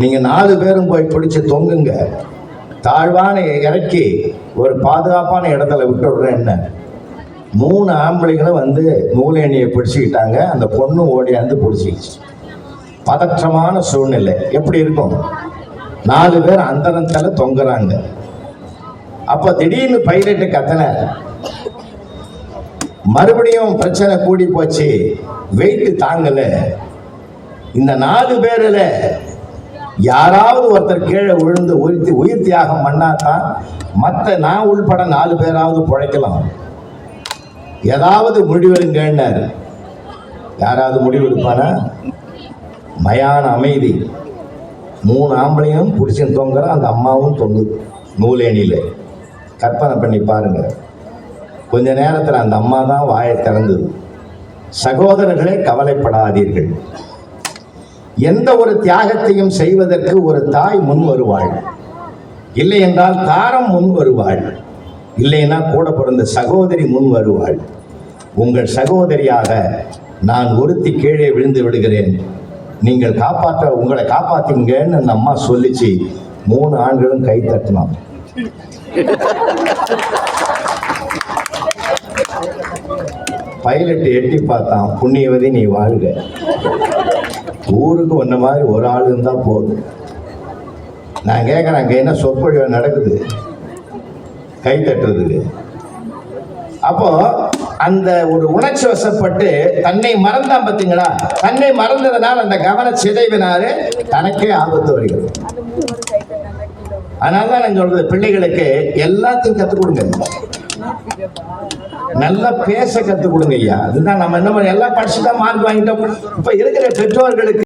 நீங்க 4 பேரும் போய் பிடிச்சு தொங்குங்க, தாழ்வான இறக்கி ஒரு பாதுகாப்பான இடத்துல விட்டுடுறேன். என்ன 3 ஆம்பளைங்களும் வந்து நூலேணியை பிடிச்சுக்கிட்டாங்க. அந்த பொண்ணு ஓடியாந்து பிடிச்சிக்கிச்சு. பதற்றமான சூழ்நிலை. எப்படி இருக்கும்? 4 பேர் அந்தரத்துல தொங்குறாங்க. அப்ப திடீர்னு பைலட்டு கத்தன, மறுபடியும் பிரச்சனை கூடி போச்சு, வெயிட் தாங்கல. இந்த 4 பேர்ல யாராவது ஒருத்தர் கீழே விழுந்து உயிர் தியாகம் பண்ணாதான் மற்ற நான் உள்பட 4 பேராவது பிழைக்கலாம். ஏதாவது முடிவெடுங்கன்னாரு. யாராவது முடிவெடுப்பானா? மயான அமைதி. 3 ஆம்பளையும் பிடிச்சுன்னு தொங்குற, அந்த அம்மாவும் தொங்குது நூலேணியில. கற்பனை பண்ணி பாருங்க. கொஞ்ச நேரத்தில் அந்த அம்மா தான் வாயை திறந்தது. சகோதரர்களே, கவலைப்படாதீர்கள். எந்த ஒரு தியாகத்தையும் செய்வதற்கு ஒரு தாய் முன் வருவாள், இல்லை என்றால் தாரம் முன் வருவாள், இல்லைன்னா கூட பிறந்த சகோதரி முன் வருவாள். உங்கள் சகோதரியாக நான் ஒருத்தி கீழே விழுந்து விடுகிறேன், நீங்கள் உங்களை காப்பாத்தீங்கன்னு அந்த அம்மா சொல்லிச்சு. 3 ஆண்களும் கை தட்டினோம். பைலட் எட்டி பார்த்தான். புண்ணியவதி நீ வாழ்க, ஊருக்கு ஒன்ன மாதிரி ஒரு ஆள் இருந்தா போதும். நான் கேட்கிறேன், அங்க என்ன சொற்பொழிவு நடக்குது கை தட்டுறதுக்கு? அப்போ அந்த ஒரு உணர்ச்சி வசப்பட்டு தன்னை மறந்தான். பார்த்தீங்களா? தன்னை மறந்ததுனால் அந்த கவன சிதைவினாரு தனக்கே ஆபத்து வருகிறது. அதனாலதான் நான் சொல்றது, பிள்ளைகளுக்கு எல்லாத்தையும் கற்றுக் கொடுங்க, நல்லா பேச கற்றுக் கொடுங்க ஐயா. அதுதான் நம்ம என்ன எல்லாம் படிச்சுதான் மார்க் வாங்கிட்டோம். இப்ப இருக்கிற பெற்றோர்களுக்கு